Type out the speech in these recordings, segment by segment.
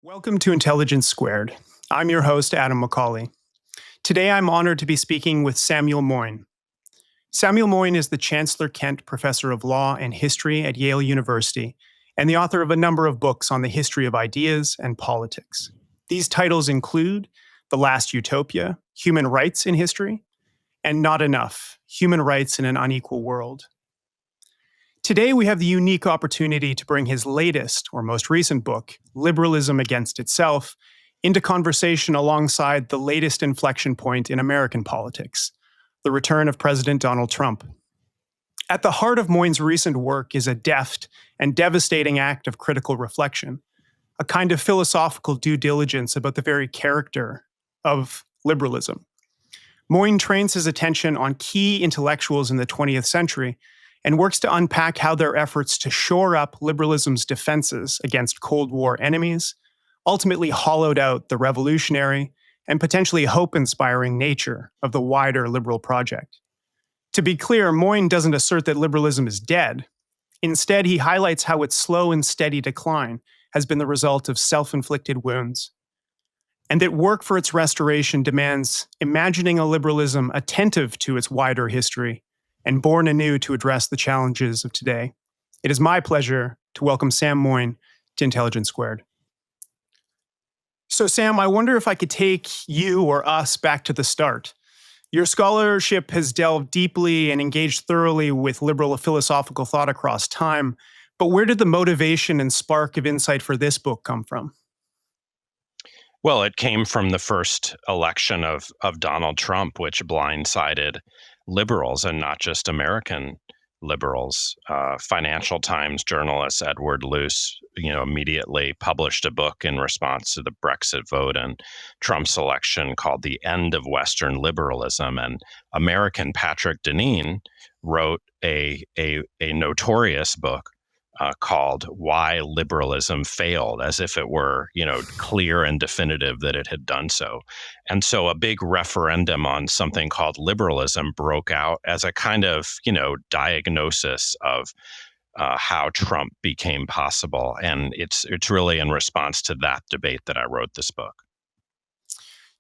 Welcome to Intelligence Squared. I'm your host, Adam McCauley. Today, I'm honored to be speaking with Samuel Moyn. Samuel Moyn is the Chancellor Kent Professor of Law and History at Yale University and the author of a number of books on the history of ideas and politics. These titles include The Last Utopia, Human Rights in History, and Not Enough, Human Rights in an Unequal World. Today, we have the unique opportunity to bring his latest or most recent book, Liberalism Against Itself, into conversation alongside the latest inflection point in American politics, the return of President Donald Trump. At the heart of Moyn's recent work is a deft and devastating act of critical reflection, a kind of philosophical due diligence about the very character of liberalism. Moyn trains his attention on key intellectuals in the 20th century and works to unpack how their efforts to shore up liberalism's defenses against Cold War enemies ultimately hollowed out the revolutionary and potentially hope-inspiring nature of the wider liberal project. To be clear, Moyn doesn't assert that liberalism is dead. Instead, he highlights how its slow and steady decline has been the result of self-inflicted wounds, and that work for its restoration demands imagining a liberalism attentive to its wider history and born anew to address the challenges of today. It is my pleasure to welcome Sam Moyn to Intelligence Squared. So Sam, I wonder if I could take you or us back to the start. Your scholarship has delved deeply and engaged thoroughly with liberal philosophical thought across time, but where did the motivation and spark of insight for this book come from? Well, it came from the first election of Donald Trump, which blindsided liberals and not just American liberals. Financial Times journalist Edward Luce, immediately published a book in response to the Brexit vote and Trump's election called The End of Western Liberalism. And American Patrick Deneen wrote a notorious book called Why Liberalism Failed, as if it were, clear and definitive that it had done so. And so a big referendum on something called liberalism broke out as a kind of, diagnosis of how Trump became possible. And it's really in response to that debate that I wrote this book.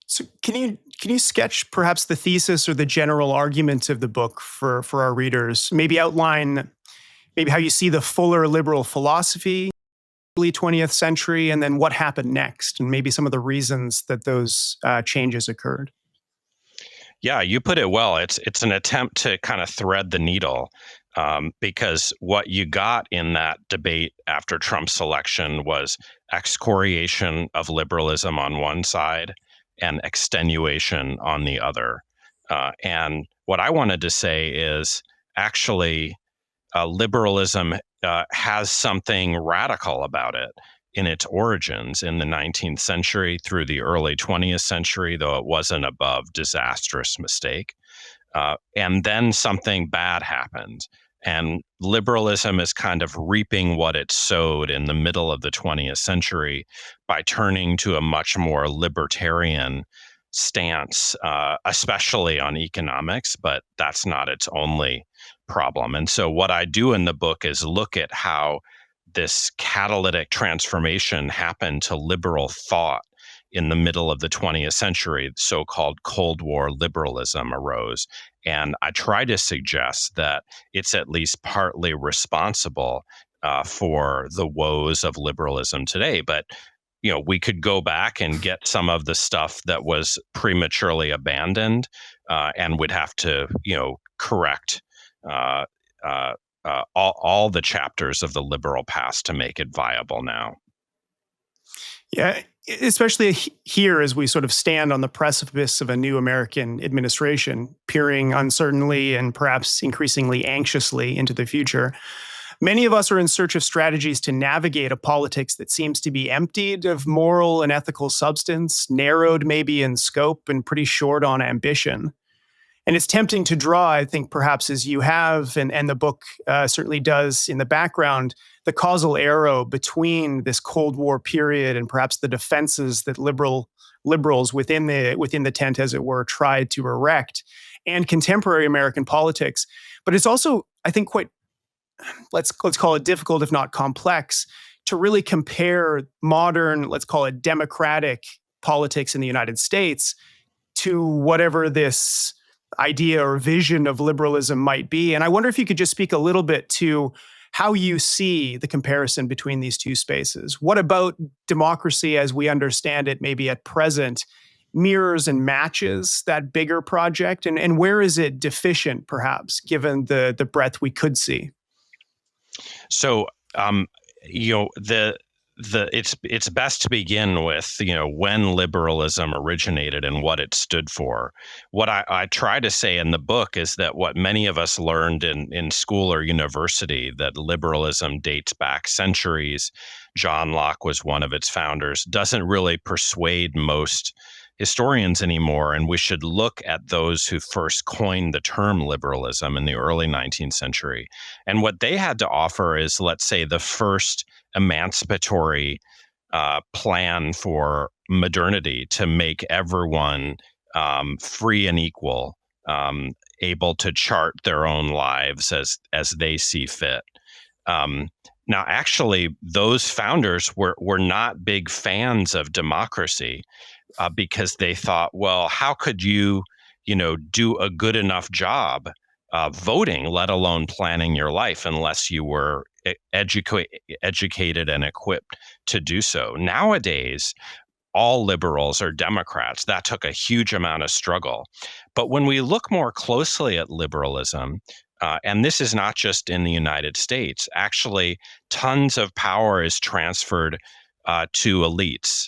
So can you sketch perhaps the thesis or the general argument of the book for our readers? Maybe outline how you see the fuller liberal philosophy, early 20th century, and then what happened next, and maybe some of the reasons that those changes occurred. Yeah, you put it well. It's an attempt to kind of thread the needle, because what you got in that debate after Trump's election was excoriation of liberalism on one side and extenuation on the other. And what I wanted to say is actually, liberalism has something radical about it in its origins in the 19th century through the early 20th century, though it wasn't above disastrous mistake. And then something bad happened. And liberalism is kind of reaping what it sowed in the middle of the 20th century by turning to a much more libertarian stance, especially on economics, but that's not its only problem. And so what I do in the book is look at how this catalytic transformation happened to liberal thought in the middle of the 20th century. So-called Cold War liberalism arose. And I try to suggest that it's at least partly responsible for the woes of liberalism today. But we could go back and get some of the stuff that was prematurely abandoned, and would have to, correct all the chapters of the liberal past to make it viable now. Yeah, especially here as we sort of stand on the precipice of a new American administration, peering uncertainly and perhaps increasingly anxiously into the future. Many of us are in search of strategies to navigate a politics that seems to be emptied of moral and ethical substance, narrowed maybe in scope, and pretty short on ambition. And it's tempting to draw, I think, perhaps as you have, and the book certainly does in the background, the causal arrow between this Cold War period and perhaps the defenses that liberals within the tent, as it were, tried to erect, and contemporary American politics. But it's also, I think, quite let's call it difficult, if not complex, to really compare modern, let's call it democratic politics in the United States to whatever this idea or vision of liberalism might be. And I wonder if you could just speak a little bit to how you see the comparison between these two spaces. What about democracy as we understand it, maybe at present, mirrors and matches that bigger project? And where is it deficient, perhaps, given the breadth we could see? So, you know, it's best to begin with, you know, when liberalism originated and what it stood for. What I try to say in the book is that what many of us learned in school or university, that liberalism dates back centuries, John Locke was one of its founders, doesn't really persuade most historians anymore. And we should look at those who first coined the term liberalism in the early 19th century. And what they had to offer is, let's say, the first emancipatory plan for modernity to make everyone free and equal, able to chart their own lives as they see fit. Now, actually, those founders were not big fans of democracy because they thought, well, how could you, you know, do a good enough job voting, let alone planning your life, unless you were educated and equipped to do so. Nowadays, all liberals are Democrats. That took a huge amount of struggle. But when we look more closely at liberalism, and this is not just in the United States, actually, tons of power is transferred to elites.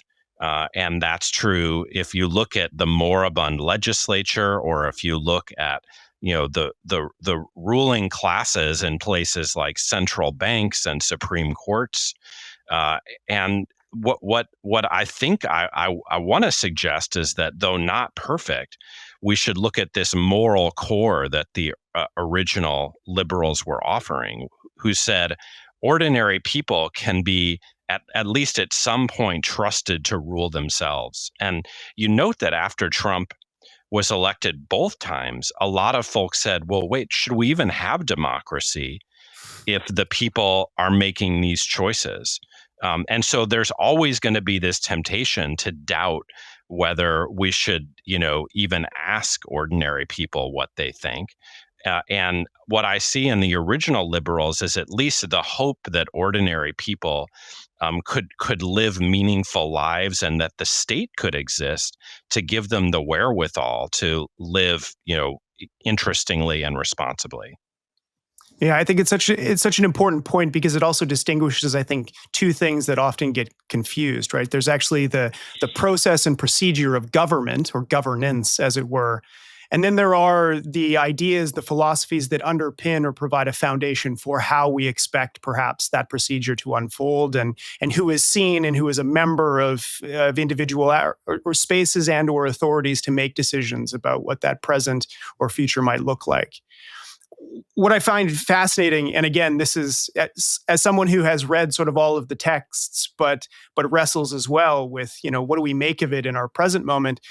And that's true if you look at the moribund legislature, or if you look at, you know, the ruling classes in places like central banks and Supreme Courts. And what I think I want to suggest is that, though not perfect, we should look at this moral core that the original liberals were offering, who said ordinary people can be at least at some point trusted to rule themselves. And you note that after Trump was elected both times, a lot of folks said, well, wait, should we even have democracy if the people are making these choices? And so there's always going to be this temptation to doubt whether we should, you know, even ask ordinary people what they think. And what I see in the original liberals is at least the hope that ordinary people could live meaningful lives, and that the state could exist to give them the wherewithal to live, you know, interestingly and responsibly. Yeah, I think it's such an important point, because it also distinguishes, I think, two things that often get confused, right? There's actually the process and procedure of government, or governance, as it were. And then there are the ideas, the philosophies that underpin or provide a foundation for how we expect perhaps that procedure to unfold, and who is seen and who is a member of individual or spaces and or authorities to make decisions about what that present or future might look like. What I find fascinating, and again, this is as someone who has read sort of all of the texts, but wrestles as well with, you know, what do we make of it in our present moment?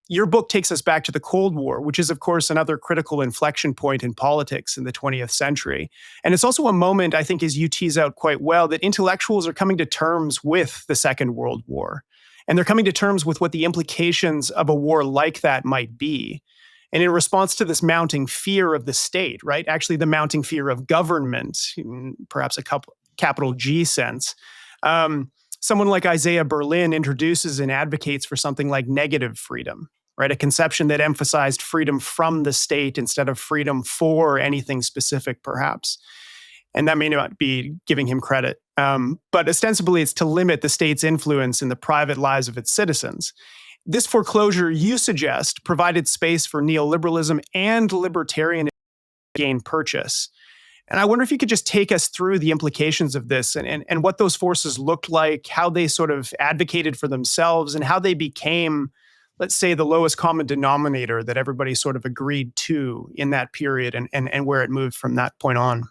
Your book takes us back to the Cold War, which is, of course, another critical inflection point in politics in the 20th century. And it's also a moment, I think, as you tease out quite well, that intellectuals are coming to terms with the Second World War. And they're coming to terms with what the implications of a war like that might be. And in response to this mounting fear of the state, right? Actually, the mounting fear of government, perhaps a capital G sense, someone like Isaiah Berlin introduces and advocates for something like negative freedom, right? A conception that emphasized freedom from the state instead of freedom for anything specific, perhaps. And that may not be giving him credit. But ostensibly, it's to limit the state's influence in the private lives of its citizens. This foreclosure, you suggest, provided space for neoliberalism and libertarianism to gain purchase. And I wonder if you could just take us through the implications of this, and what those forces looked like, how they sort of advocated for themselves, and how they became, let's say, the lowest common denominator that everybody sort of agreed to in that period, and where it moved from that point on.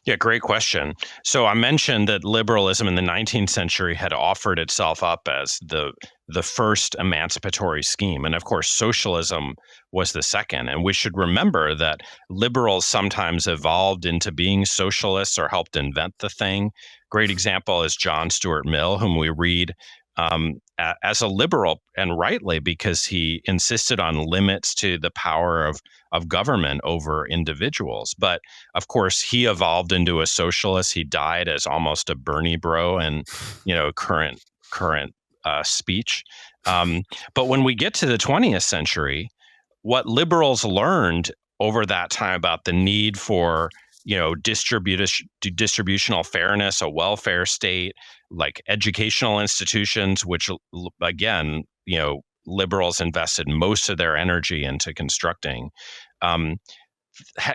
Yeah, great question. So I mentioned that liberalism in the 19th century had offered itself up as the first emancipatory scheme. And of course, socialism was the second. And we should remember that liberals sometimes evolved into being socialists or helped invent the thing. Great example is John Stuart Mill, whom we read as a liberal, and rightly, because he insisted on limits to the power of government over individuals. But of course, he evolved into a socialist. He died as almost a Bernie bro, and current speech. But when we get to the 20th century, what liberals learned over that time about the need for distributional fairness, a welfare state, like educational institutions, which again, liberals invested most of their energy into constructing. Um,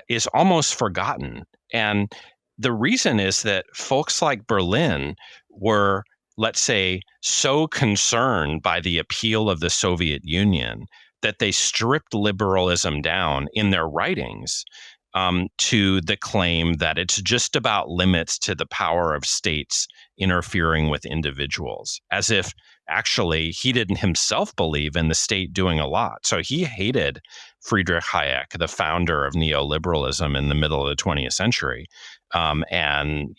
is almost forgotten. And the reason is that folks like Berlin were, let's say, so concerned by the appeal of the Soviet Union that they stripped liberalism down in their writings to the claim that it's just about limits to the power of states interfering with individuals, as if actually he didn't himself believe in the state doing a lot. So he hated Friedrich Hayek, the founder of neoliberalism in the middle of the 20th century, and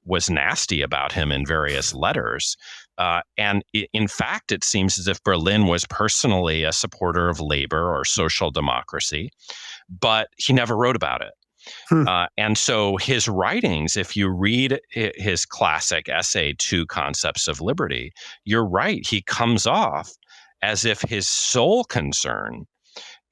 was nasty about him in various letters. And in fact, it seems as if Berlin was personally a supporter of labor or social democracy, but he never wrote about it. Hmm. And so his writings, if you read his classic essay, Two Concepts of Liberty, you're right. He comes off as if his sole concern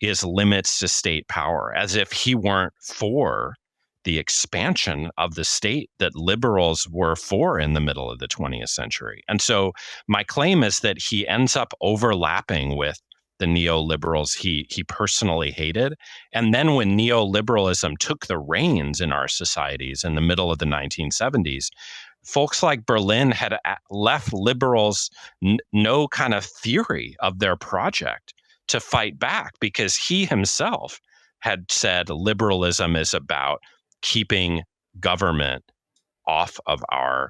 is limits to state power, as if he weren't for the expansion of the state that liberals were for in the middle of the 20th century. And so my claim is that he ends up overlapping with the neoliberals he personally hated. And then when neoliberalism took the reins in our societies in the middle of the 1970s, folks like Berlin had left liberals no kind of theory of their project to fight back, because he himself had said liberalism is about keeping government off of our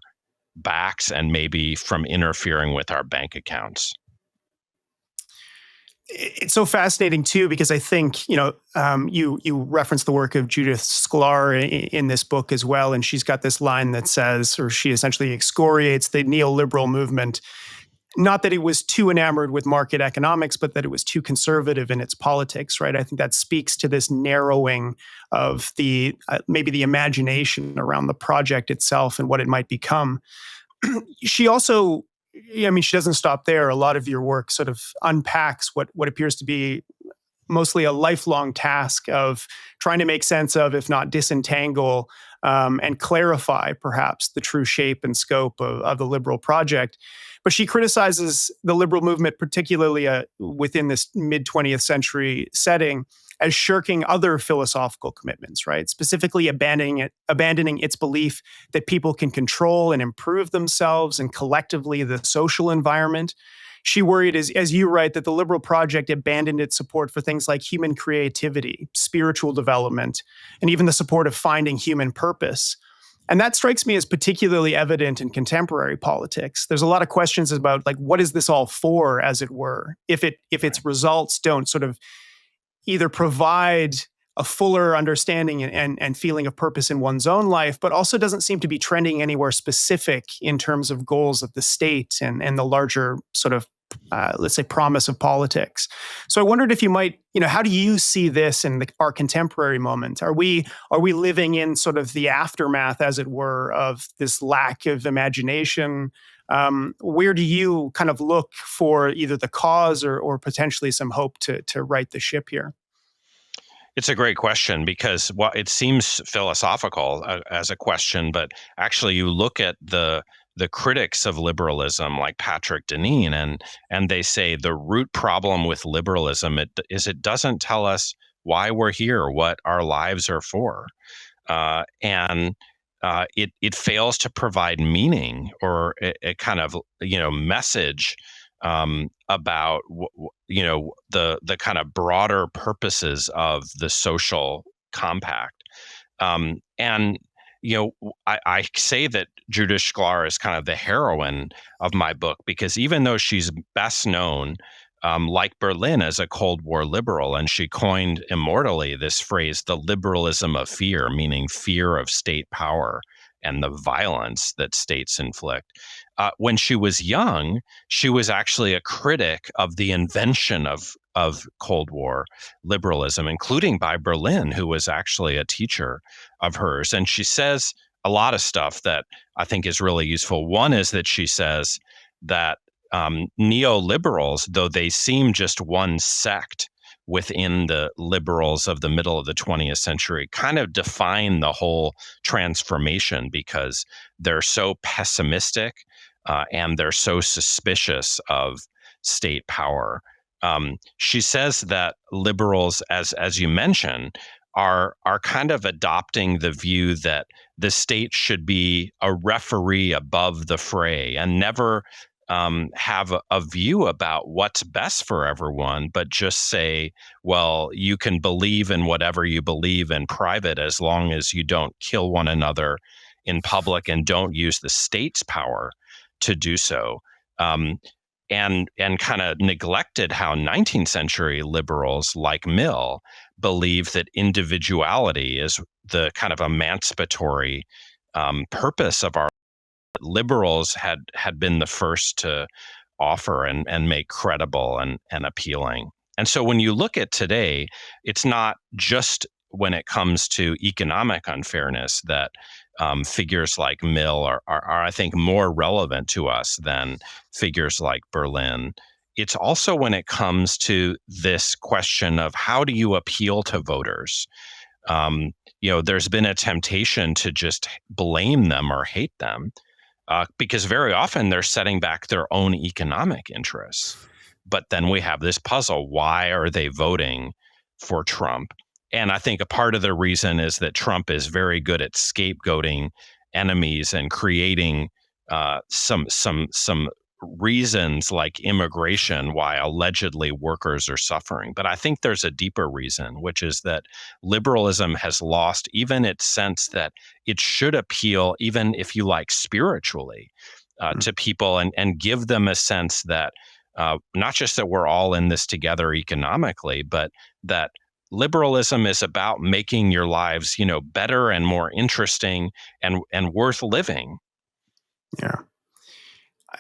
backs and maybe from interfering with our bank accounts. It's so fascinating too, because I think you reference the work of Judith Sklar in this book as well, and she's got this line that says, or she essentially excoriates the neoliberal movement. Not that it was too enamored with market economics, but that it was too conservative in its politics, right? I think that speaks to this narrowing of the maybe the imagination around the project itself and what it might become. She also, I mean, she doesn't stop there. A lot of your work sort of unpacks what appears to be mostly a lifelong task of trying to make sense of, if not disentangle, and clarify perhaps the true shape and scope of the liberal project. But she criticizes the liberal movement, particularly within this mid 20th century setting, as shirking other philosophical commitments, right? Specifically abandoning its belief that people can control and improve themselves and collectively the social environment. She worried, as you write, that the liberal project abandoned its support for things like human creativity, spiritual development, and even the support of finding human purpose. And that strikes me as particularly evident in contemporary politics. There's a lot of questions about, like, what is this all for, as it were, if its results don't sort of either provide a fuller understanding and feeling of purpose in one's own life, but also doesn't seem to be trending anywhere specific in terms of goals of the state and the larger sort of, let's say, promise of politics. So I wondered if you might, how do you see this in our contemporary moment? Are we living in sort of the aftermath, as it were, of this lack of imagination? Where do you kind of look for either the cause or potentially some hope to right the ship here? It's a great question, because it seems philosophical as a question, but actually you look at the critics of liberalism like Patrick Deneen, and they say the root problem with liberalism is it doesn't tell us why we're here, what our lives are for, and it fails to provide meaning or a kind of message about the kind of broader purposes of the social compact. And I say that Judith Shklar is kind of the heroine of my book because even though she's best known, like Berlin, as a Cold War liberal, and she coined immortally this phrase, the liberalism of fear, meaning fear of state power and the violence that states inflict. When she was young, she was actually a critic of the invention of Cold War liberalism, including by Berlin, who was actually a teacher of hers. And she says a lot of stuff that I think is really useful. One is that she says that neoliberals, though they seem just one sect within the liberals of the middle of the 20th century, kind of define the whole transformation because they're so pessimistic and they're so suspicious of state power. She says that liberals, as you mentioned, are kind of adopting the view that the state should be a referee above the fray and never have a view about what's best for everyone, but just say, well, you can believe in whatever you believe in private as long as you don't kill one another in public and don't use the state's power to do so. And kind of neglected how 19th century liberals like Mill believe that individuality is the kind of emancipatory purpose of our liberals had been the first to offer and make credible and appealing. And so when you look at today, it's not just when it comes to economic unfairness that figures like Mill are, I think, more relevant to us than figures like Berlin. It's also when it comes to this question of how do you appeal to voters? There's been a temptation to just blame them or hate them because very often they're setting back their own economic interests. But then we have this puzzle. Why are they voting for Trump? And I think a part of the reason is that Trump is very good at scapegoating enemies and creating some reasons like immigration why allegedly workers are suffering. But I think there's a deeper reason, which is that liberalism has lost even its sense that it should appeal, even if you like spiritually, to people and give them a sense that not just that we're all in this together economically, but that liberalism is about making your lives, better and more interesting and worth living. Yeah.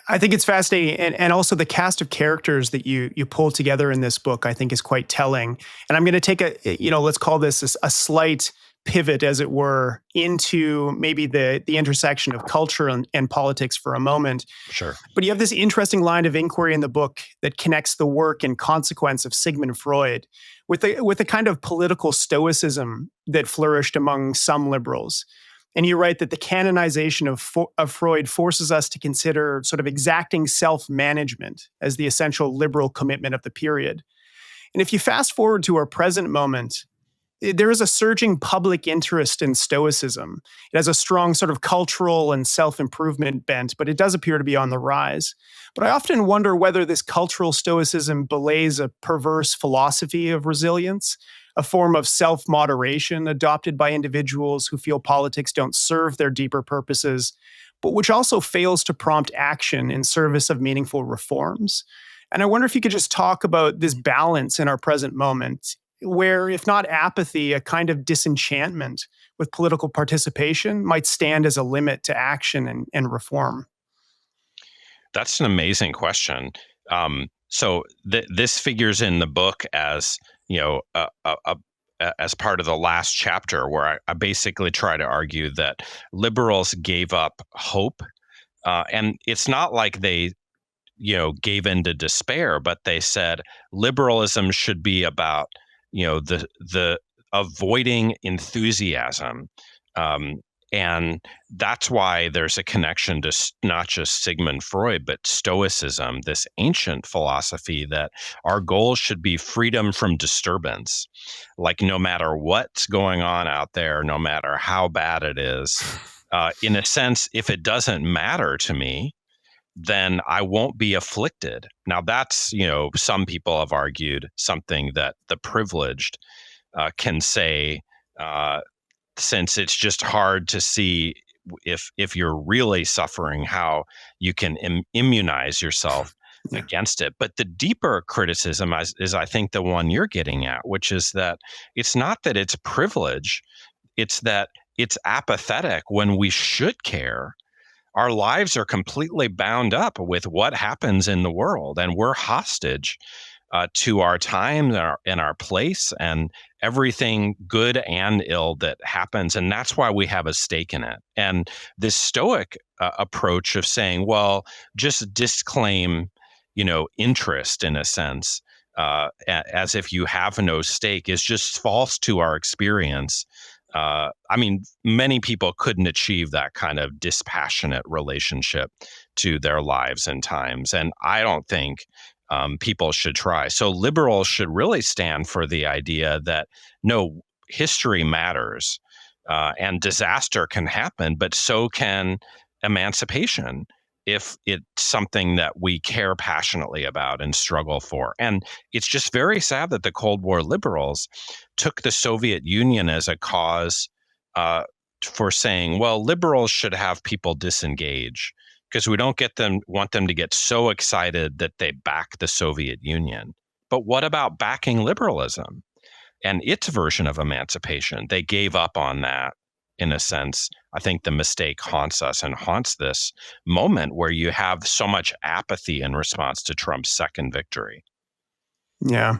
I think it's fascinating. And also the cast of characters that you pull together in this book, I think is quite telling. And I'm going to take let's call this a slight pivot, as it were, into maybe the intersection of culture and politics for a moment. Sure. But you have this interesting line of inquiry in the book that connects the work and consequence of Sigmund Freud with a kind of political stoicism that flourished among some liberals. And you write that the canonization of Freud forces us to consider sort of exacting self-management as the essential liberal commitment of the period. And if you fast forward to our present moment, there is a surging public interest in Stoicism. It has a strong sort of cultural and self-improvement bent, but it does appear to be on the rise. But I often wonder whether this cultural Stoicism belays a perverse philosophy of resilience, a form of self-moderation adopted by individuals who feel politics don't serve their deeper purposes, but which also fails to prompt action in service of meaningful reforms. And I wonder if you could just talk about this balance in our present moment, where, if not apathy, a kind of disenchantment with political participation might stand as a limit to action and reform. That's an amazing question. So this figures in the book as as part of the last chapter, where I basically try to argue that liberals gave up hope, and it's not like they gave in to despair, but they said liberalism should be about the avoiding enthusiasm. And that's why there's a connection to not just Sigmund Freud, but Stoicism, this ancient philosophy that our goal should be freedom from disturbance. Like no matter what's going on out there, no matter how bad it is, in a sense, if it doesn't matter to me, then I won't be afflicted. Now that's, some people have argued something that the privileged can say since it's just hard to see if you're really suffering, how you can immunize yourself Yeah. against it. But the deeper criticism is, I think, the one you're getting at, which is that it's not that it's privilege, it's that it's apathetic when we should care. Our lives are completely bound up with what happens in the world, and we're hostage to our time and our place and everything good and ill that happens. And that's why we have a stake in it. And this Stoic approach of saying, well, just disclaim, interest in a sense, as if you have no stake, is just false to our experience. I mean, many people couldn't achieve that kind of dispassionate relationship to their lives and times. And I don't think people should try. So liberals should really stand for the idea that no, history matters, and disaster can happen, but so can emancipation if it's something that we care passionately about and struggle for. And it's just very sad that the Cold War liberals took the Soviet Union as a cause for saying, well, liberals should have people disengage because we don't want them to get so excited that they back the Soviet Union. But what about backing liberalism and its version of emancipation? They gave up on that in a sense. I think the mistake haunts us and haunts this moment where you have so much apathy in response to Trump's second victory. Yeah.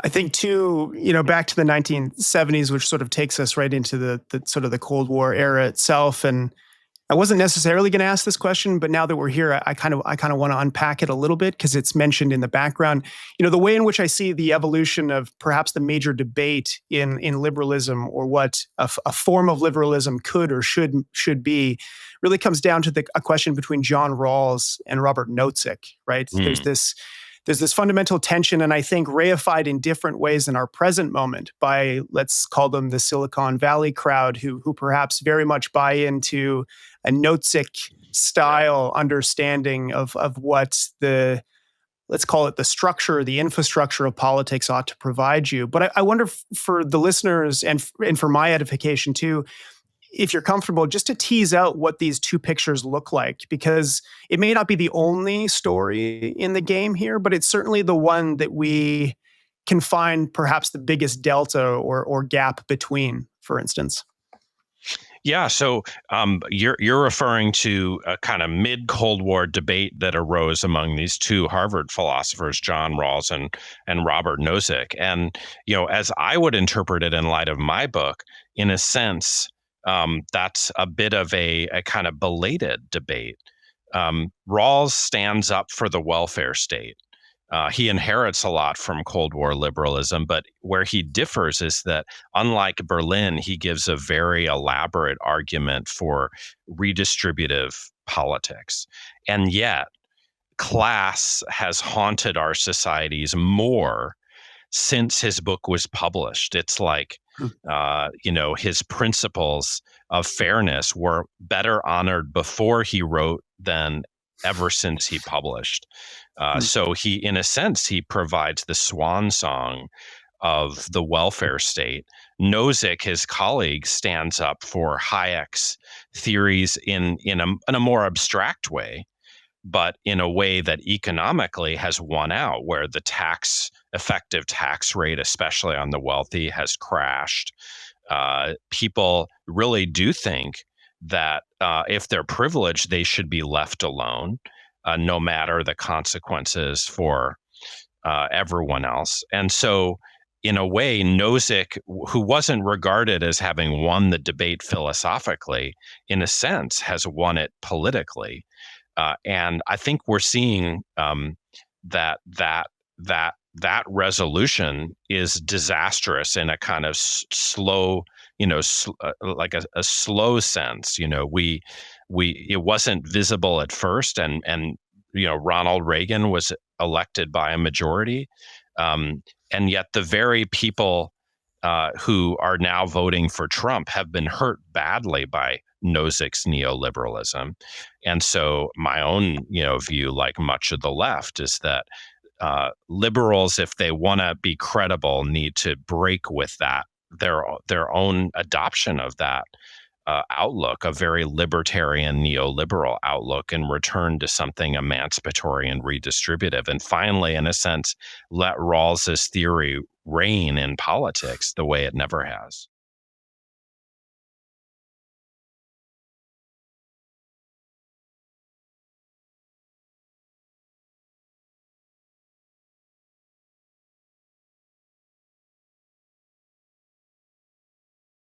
I think too, back to the 1970s, which sort of takes us right into the sort of the Cold War era itself. And I wasn't necessarily going to ask this question, but now that we're here, I kind of want to unpack it a little bit because it's mentioned in the background. The way in which I see the evolution of perhaps the major debate in liberalism, or what a form of liberalism could or should be, really comes down to a question between John Rawls and Robert Nozick, right? There's this fundamental tension, and I think reified in different ways in our present moment by, let's call them the Silicon Valley crowd, who perhaps very much buy into a Nozick style understanding of what let's call it the structure, the infrastructure of politics ought to provide you. But I wonder, for the listeners and for my edification too, if you're comfortable, just to tease out what these two pictures look like, because it may not be the only story in the game here, but it's certainly the one that we can find perhaps the biggest delta or gap between, for instance. Yeah, so you're referring to a kind of mid-Cold War debate that arose among these two Harvard philosophers, John Rawls and Robert Nozick. And as I would interpret it in light of my book, in a sense, that's a bit of a kind of belated debate. Rawls stands up for the welfare state. He inherits a lot from Cold War liberalism, but where he differs is that, unlike Berlin, he gives a very elaborate argument for redistributive politics. And yet, class has haunted our societies more since his book was published. It's like, his principles of fairness were better honored before he wrote than ever since he published. So he, in a sense, he provides the swan song of the welfare state. Nozick, his colleague, stands up for Hayek's theories in a more abstract way, but in a way that economically has won out, where the effective tax rate, especially on the wealthy, has crashed. People really do think that if they're privileged, they should be left alone, no matter the consequences for everyone else. And so, in a way, Nozick, who wasn't regarded as having won the debate philosophically, in a sense, has won it politically. And I think we're seeing that resolution is disastrous in a kind of slow, like a slow sense. It wasn't visible at first, and Ronald Reagan was elected by a majority, and yet the very people who are now voting for Trump have been hurt badly by Nozick's neoliberalism. And so my own view, like much of the left, is that liberals, if they want to be credible, need to break with that their own adoption of that outlook, a very libertarian neoliberal outlook, and return to something emancipatory and redistributive. And finally, in a sense, let Rawls's theory reign in politics the way it never has.